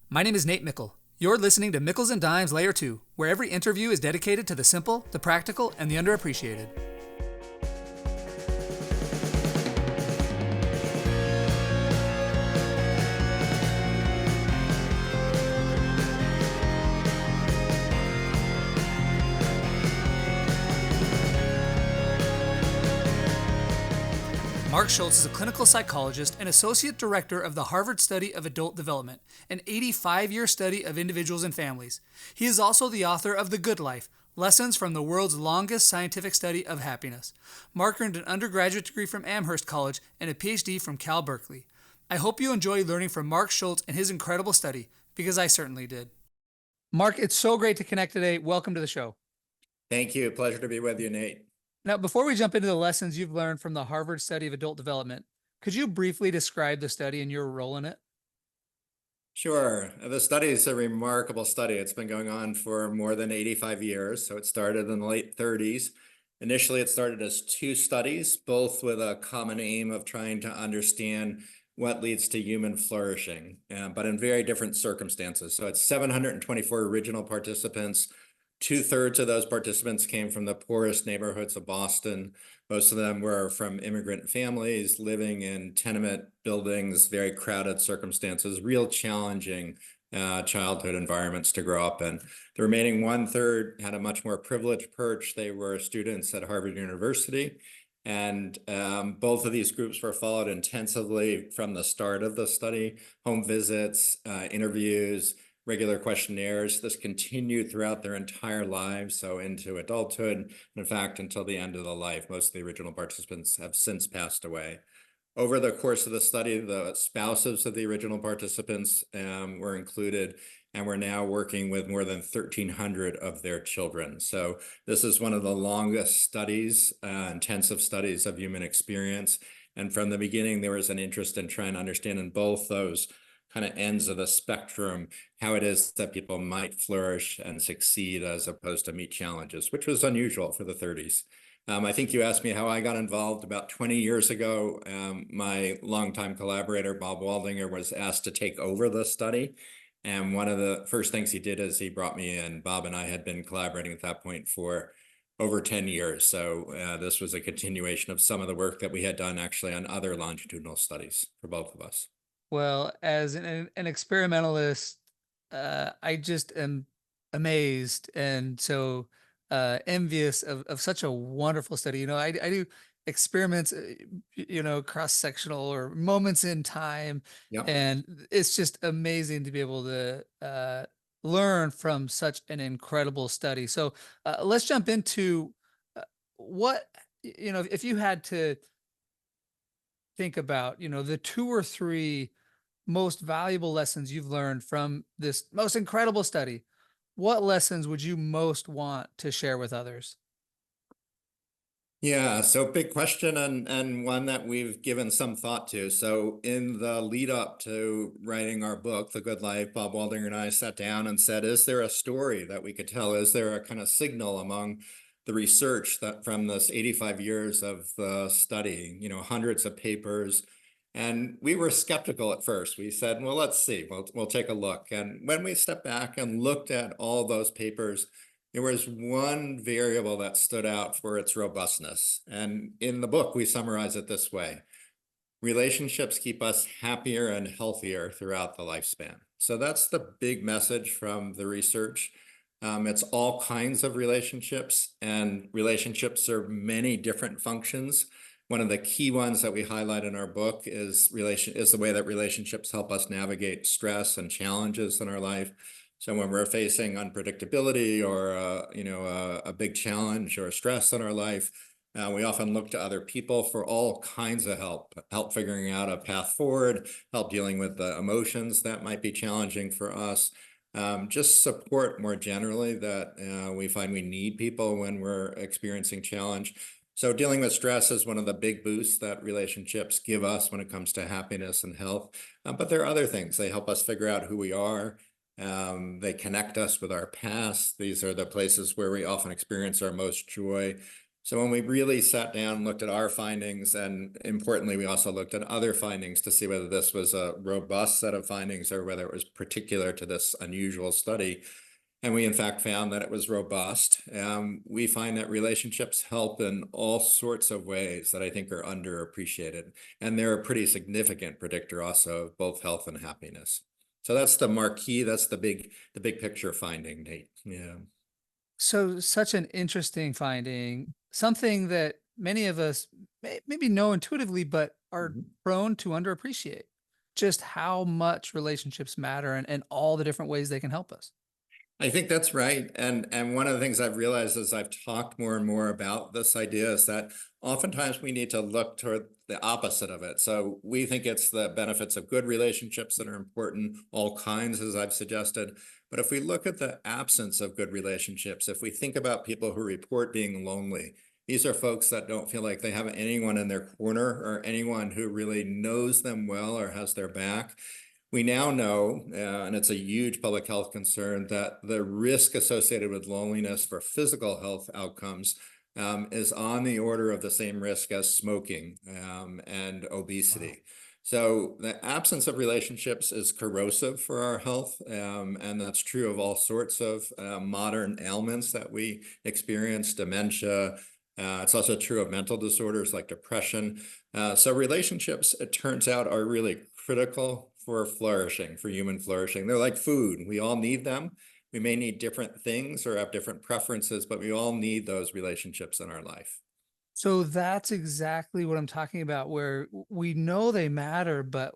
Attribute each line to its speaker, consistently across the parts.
Speaker 1: My name is Nate Mickle. You're listening to Mickles and Dimes Layer 2, where every interview is dedicated to the simple, the practical, and the underappreciated. Marc Schulz is a clinical psychologist and associate director of the Harvard Study of Adult Development, an 85-year study of individuals and families. He is also the author of The Good Life, Lessons from the World's Longest Scientific Study of Happiness. Marc earned an undergraduate degree from Amherst College and a Ph.D. from Cal Berkeley. I hope you enjoy learning from Marc Schulz and his incredible study, because I certainly did. Marc, it's so great to connect today. Welcome to the show.
Speaker 2: Thank you. Pleasure to be with you, Nate.
Speaker 1: Now, before we jump into the lessons you've learned from the Harvard Study of Adult Development, could you briefly describe the study and your role in it?
Speaker 2: Sure. The study is a remarkable study. It's been going on for more than 85 years. So it started in the late 30s. Initially, it started as two studies, both with a common aim of trying to understand what leads to human flourishing, but in very different circumstances. So it's 724 original participants. 2/3 of those participants came from the poorest neighborhoods of Boston. Most of them were from immigrant families living in tenement buildings, very crowded circumstances, real challenging childhood environments to grow up in. The remaining 1/3 had a much more privileged perch. They were students at Harvard University. And both of these groups were followed intensively from the start of the study, home visits, interviews, regular questionnaires. This continued throughout their entire lives, so into adulthood, in fact, until the end of the life. Most of the original participants have since passed away. Over the course of the study, the spouses of the original participants were included, and we're now working with more than 1,300 of their children. So this is one of the longest studies, intensive studies of human experience. And from the beginning, there was an interest in trying to understand in both those kind of ends of the spectrum how it is that people might flourish and succeed as opposed to meet challenges, which was unusual for the 30s. I think you asked me how I got involved about 20 years ago. My longtime collaborator, Bob Waldinger, was asked to take over the study. And one of the first things he did is he brought me in. Bob and I had been collaborating at that point for over 10 years. So this was a continuation of some of the work that we had done actually on other longitudinal studies for both of us.
Speaker 1: Well, as an experimentalist, I just am amazed and so envious of such a wonderful study. I do experiments, cross-sectional or moments in time,
Speaker 2: Yep.
Speaker 1: and it's just amazing to be able to learn from such an incredible study. So let's jump into what, if you had to think about, the two or three most valuable lessons you've learned from this most incredible study, what lessons would you most want to share with others?
Speaker 2: Yeah, so big question and one that we've given some thought to. So in the lead up to writing our book, The Good Life, Bob Waldinger and I sat down and said, is there a story that we could tell? Is there a kind of signal among the research that from this 85 years of the study, hundreds of papers? And we were skeptical at first. We said, well, let's see, we'll take a look. And when we stepped back and looked at all those papers, there was one variable that stood out for its robustness. And in the book, we summarize it this way: relationships keep us happier and healthier throughout the lifespan. So that's the big message from the research. It's all kinds of relationships, and relationships serve many different functions. One of the key ones that we highlight in our book is the way that relationships help us navigate stress and challenges in our life. So when we're facing unpredictability or a big challenge or stress in our life, we often look to other people for all kinds of help figuring out a path forward, help dealing with the emotions that might be challenging for us, just support more generally that we find we need people when we're experiencing challenge. So dealing with stress is one of the big boosts that relationships give us when it comes to happiness and health. But there are other things. They help us figure out who we are. They connect us with our past. These are the places where we often experience our most joy. So when we really sat down, looked at our findings, and importantly, we also looked at other findings to see whether this was a robust set of findings or whether it was particular to this unusual study. And we, in fact, found that it was robust. We find that relationships help in all sorts of ways that I think are underappreciated. And they're a pretty significant predictor also of both health and happiness. So that's the marquee, that's the big picture finding, Nate. Yeah.
Speaker 1: So, such an interesting finding, something that many of us maybe know intuitively, but are
Speaker 2: Mhm.
Speaker 1: prone to underappreciate just how much relationships matter and all the different ways they can help us.
Speaker 2: I think that's right. And one of the things I've realized as I've talked more and more about this idea is that oftentimes we need to look toward the opposite of it. So we think it's the benefits of good relationships that are important, all kinds, as I've suggested. But if we look at the absence of good relationships, if we think about people who report being lonely, these are folks that don't feel like they have anyone in their corner or anyone who really knows them well or has their back. We now know, and it's a huge public health concern, that the risk associated with loneliness for physical health outcomes is on the order of the same risk as smoking and
Speaker 1: Wow.
Speaker 2: obesity. So the absence of relationships is corrosive for our health, and that's true of all sorts of modern ailments that we experience, dementia. It's also true of mental disorders like depression. So relationships, it turns out, are really critical for flourishing, for human flourishing. They're like food. We all need them. We may need different things or have different preferences, but we all need those relationships in our life.
Speaker 1: So that's exactly what I'm talking about, where we know they matter, but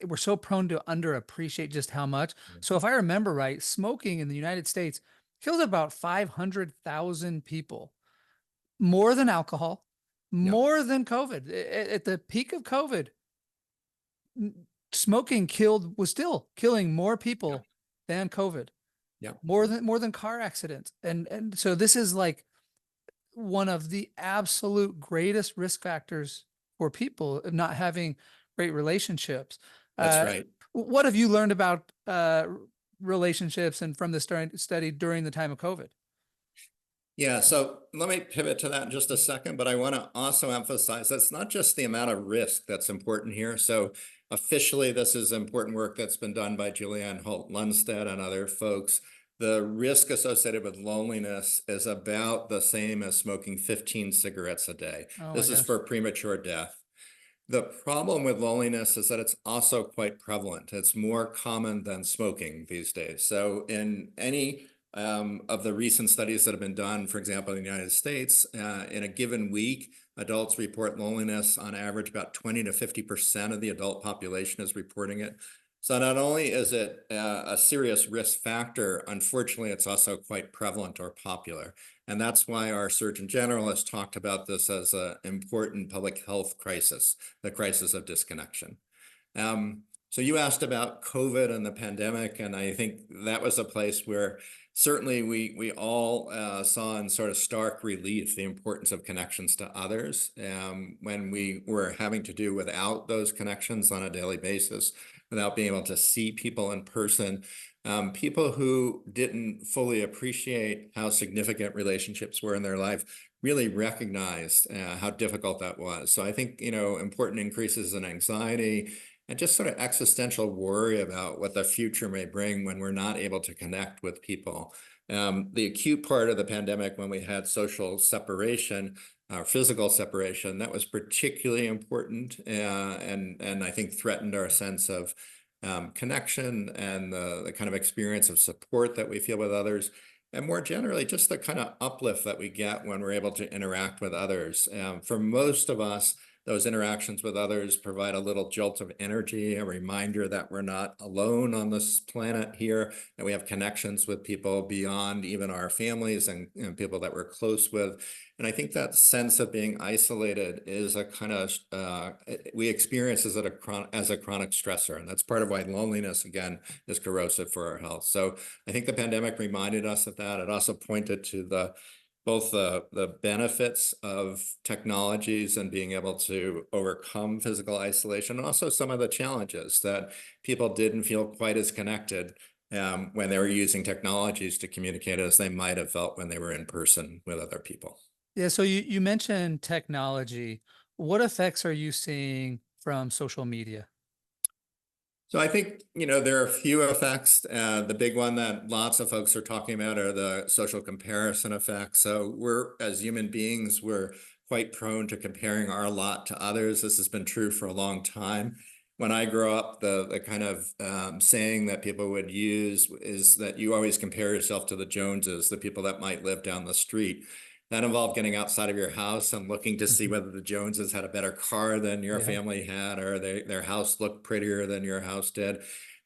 Speaker 1: we're so prone to underappreciate just how much. So if I remember right, smoking in the United States kills about 500,000 people, more than alcohol,
Speaker 2: Yeah,
Speaker 1: more than COVID. At the peak of COVID, smoking killed was still killing more
Speaker 2: yeah,
Speaker 1: people than COVID,
Speaker 2: yeah.
Speaker 1: more than car accidents. And so this is like one of the absolute greatest risk factors for people of not having great relationships.
Speaker 2: That's
Speaker 1: Uh,
Speaker 2: right.
Speaker 1: what have you learned about relationships and from the study during the time of COVID?
Speaker 2: Yeah, so let me pivot to that in just a second, but I want to also emphasize that's not just the amount of risk that's important here. So officially, this is important work that's been done by Julianne Holt-Lunstad and other folks. The risk associated with loneliness is about the same as smoking 15 cigarettes a day.
Speaker 1: Oh my
Speaker 2: This is
Speaker 1: goodness.
Speaker 2: for premature death. The problem with loneliness is that it's also quite prevalent. It's more common than smoking these days. So in any of the recent studies that have been done, for example, in the United States, in a given week, adults report loneliness on average. About 20 to 50% of the adult population is reporting it. So not only is it a serious risk factor, unfortunately, it's also quite prevalent or popular. And that's why our Surgeon General has talked about this as an important public health crisis, the crisis of disconnection. So you asked about COVID and the pandemic, and I think that was a place where certainly we all saw in sort of stark relief the importance of connections to others when we were having to do without those connections on a daily basis, without being able to see people in person. People who didn't fully appreciate how significant relationships were in their life really recognized how difficult that was. So I think, important increases in anxiety and just sort of existential worry about what the future may bring when we're not able to connect with people. The acute part of the pandemic, when we had social separation, physical separation, that was particularly important and I think threatened our sense of connection and the kind of experience of support that we feel with others. And more generally, just the kind of uplift that we get when we're able to interact with others. For most of us, those interactions with others provide a little jolt of energy, a reminder that we're not alone on this planet here, that we have connections with people beyond even our families and people that we're close with. And I think that sense of being isolated is a kind of, we experience as a chronic stressor. And that's part of why loneliness, again, is corrosive for our health. So I think the pandemic reminded us of that. It also pointed to both the benefits of technologies and being able to overcome physical isolation, and also some of the challenges that people didn't feel quite as connected when they were using technologies to communicate as they might have felt when they were in person with other people.
Speaker 1: Yeah, so you mentioned technology. What effects are you seeing from social media?
Speaker 2: So I think, there are a few effects. The big one that lots of folks are talking about are the social comparison effects. So we're, as human beings, we're quite prone to comparing our lot to others. This has been true for a long time. When I grew up, the kind of saying that people would use is that you always compare yourself to the Joneses, the people that might live down the street. That involved getting outside of your house and looking to see
Speaker 1: Mhm.
Speaker 2: whether the Joneses had a better car than your
Speaker 1: Yeah.
Speaker 2: family had, or their house looked prettier than your house did.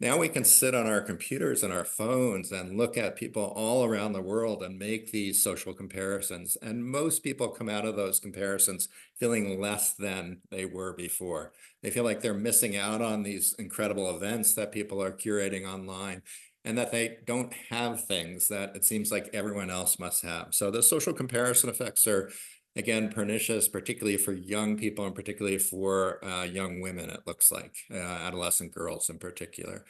Speaker 2: Now we can sit on our computers and our phones and look at people all around the world and make these social comparisons. And most people come out of those comparisons feeling less than they were before. They feel like they're missing out on these incredible events that people are curating online, and that they don't have things that it seems like everyone else must have. So the social comparison effects are, again, pernicious, particularly for young people and particularly for young women, it looks like, adolescent girls in particular.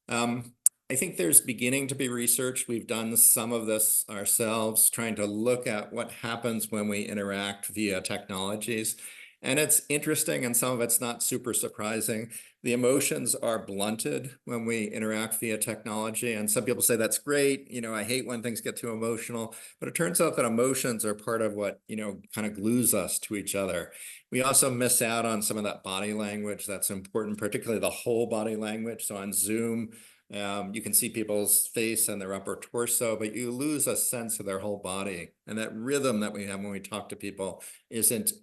Speaker 2: Um, I think there's beginning to be research. We've done some of this ourselves, trying to look at what happens when we interact via technologies. And it's interesting, and some of it's not super surprising. The emotions are blunted when we interact via technology. And some people say that's great. I hate when things get too emotional. But it turns out that emotions are part of what, kind of glues us to each other. We also miss out on some of that body language that's important, particularly the whole body language. So on Zoom, you can see people's face and their upper torso, but you lose a sense of their whole body. And that rhythm that we have when we talk to people isn't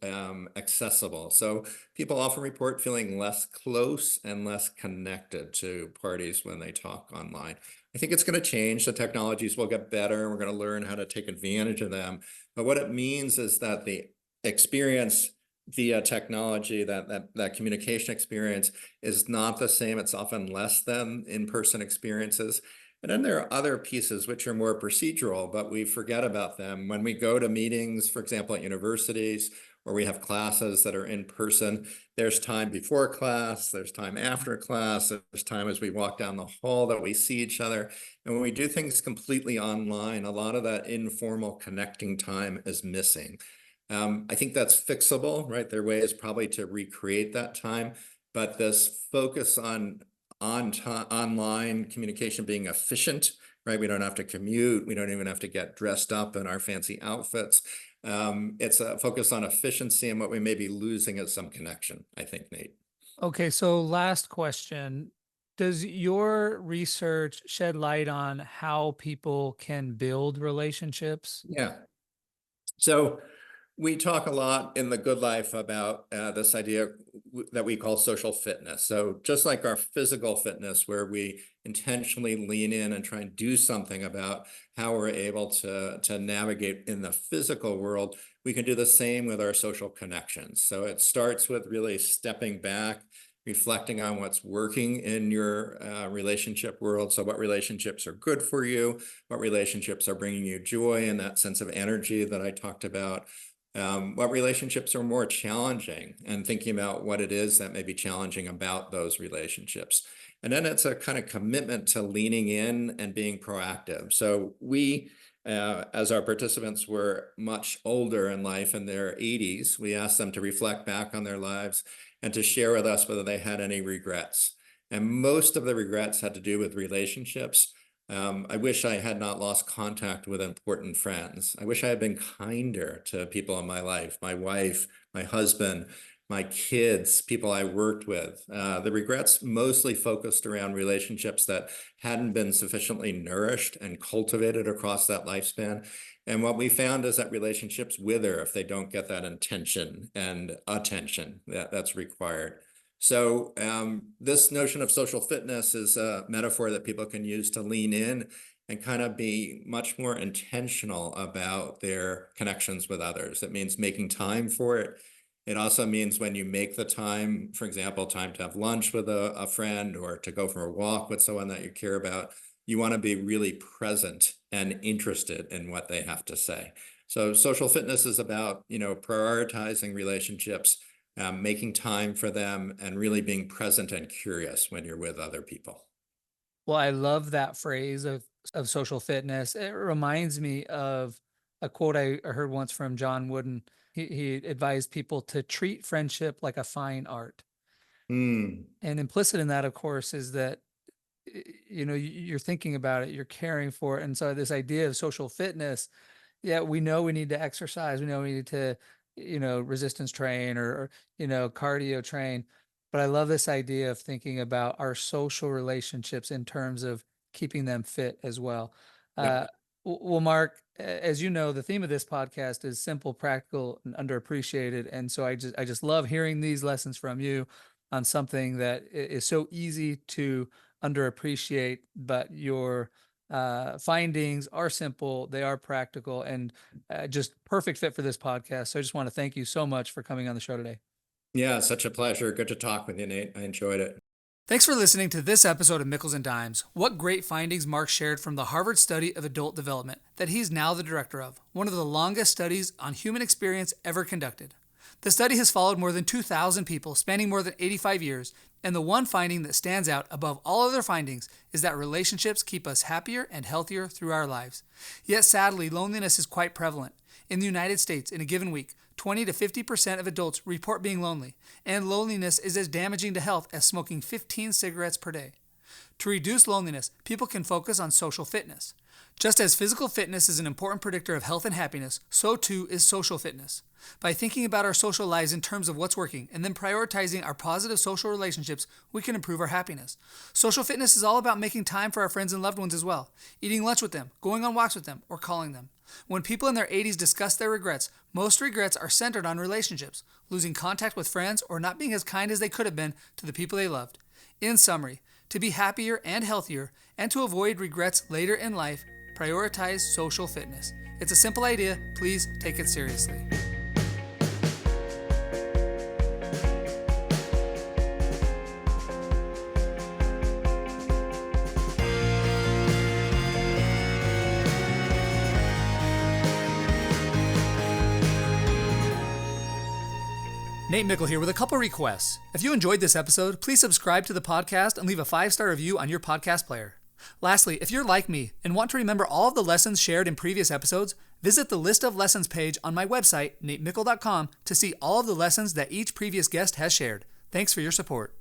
Speaker 2: accessible. So people often report feeling less close and less connected to parties when they talk online. I think it's going to change. The technologies will get better. We're going to learn how to take advantage of them. But what it means is that the experience via technology, that communication experience is not the same. It's often less than in-person experiences. And then there are other pieces which are more procedural, but we forget about them. When we go to meetings, for example, at universities, or we have classes that are in person, there's time before class, there's time after class, there's time as we walk down the hall that we see each other. And when we do things completely online, a lot of that informal connecting time is missing. I think that's fixable, right? There are ways probably to recreate that time, but this focus on online communication being efficient, right? We don't have to commute. We don't even have to get dressed up in our fancy outfits. It's a focus on efficiency, and what we may be losing is some connection, I think, Nate.
Speaker 1: Okay, so last question. Does your research shed light on how people can build relationships?
Speaker 2: Yeah. So we talk a lot in the good life about this idea that we call social fitness. So just like our physical fitness, where we intentionally lean in and try and do something about how we're able to navigate in the physical world, we can do the same with our social connections. So it starts with really stepping back, reflecting on what's working in your relationship world. So what relationships are good for you, what relationships are bringing you joy and that sense of energy that I talked about, what relationships are more challenging, and thinking about what it is that may be challenging about those relationships. And then it's a kind of commitment to leaning in and being proactive. So we, as our participants were much older in life, in their 80s, we asked them to reflect back on their lives and to share with us whether they had any regrets. And most of the regrets had to do with relationships. I wish I had not lost contact with important friends. I wish I had been kinder to people in my life, my wife, my husband, my kids, people I worked with. The regrets mostly focused around relationships that hadn't been sufficiently nourished and cultivated across that lifespan. And what we found is that relationships wither if they don't get that intention and attention that's required. So this notion of social fitness is a metaphor that people can use to lean in and kind of be much more intentional about their connections with others. It means making time for it. It also means when you make the time, for example, time to have lunch with a friend or to go for a walk with someone that you care about, you want to be really present and interested in what they have to say. So social fitness is about, prioritizing relationships, making time for them, and really being present and curious when you're with other people.
Speaker 1: Well, I love that phrase of social fitness. It reminds me of a quote I heard once from John Wooden. He advised people to treat friendship like a fine art.
Speaker 2: Mm.
Speaker 1: And implicit in that, of course, is that you're thinking about it, you're caring for it. And so this idea of social fitness, yeah, we know we need to exercise, we know we need to, resistance train or cardio train. But I love this idea of thinking about our social relationships in terms of keeping them fit as well.
Speaker 2: Yep.
Speaker 1: Well, Mark, as you know, the theme of this podcast is simple, practical, and underappreciated. And so I just love hearing these lessons from you on something that is so easy to underappreciate, but your findings are simple, they are practical, and just perfect fit for this podcast. So I just want to thank you so much for coming on the show today.
Speaker 2: Yeah, such a pleasure. Good to talk with you, Nate. I enjoyed it.
Speaker 1: Thanks for listening to this episode of Mickles and Dimes. What great findings Marc shared from the Harvard study of adult development that he's now the director of, one of the longest studies on human experience ever conducted. The study has followed more than 2,000 people spanning more than 85 years, and the one finding that stands out above all other findings is that relationships keep us happier and healthier through our lives. Yet sadly, loneliness is quite prevalent. In the United States, in a given week, 20 to 50% of adults report being lonely, and loneliness is as damaging to health as smoking 15 cigarettes per day. To reduce loneliness, people can focus on social fitness. Just as physical fitness is an important predictor of health and happiness, so too is social fitness. By thinking about our social lives in terms of what's working and then prioritizing our positive social relationships, we can improve our happiness. Social fitness is all about making time for our friends and loved ones as well, eating lunch with them, going on walks with them, or calling them. When people in their 80s discuss their regrets, most regrets are centered on relationships, losing contact with friends, or not being as kind as they could have been to the people they loved. In summary, to be happier and healthier, and to avoid regrets later in life, prioritize social fitness. It's a simple idea. Please take it seriously. Nate Mickle here with a couple requests. If you enjoyed this episode, please subscribe to the podcast and leave a 5-star review on your podcast player. Lastly, if you're like me and want to remember all of the lessons shared in previous episodes, visit the list of lessons page on my website, natemickle.com, to see all of the lessons that each previous guest has shared. Thanks for your support.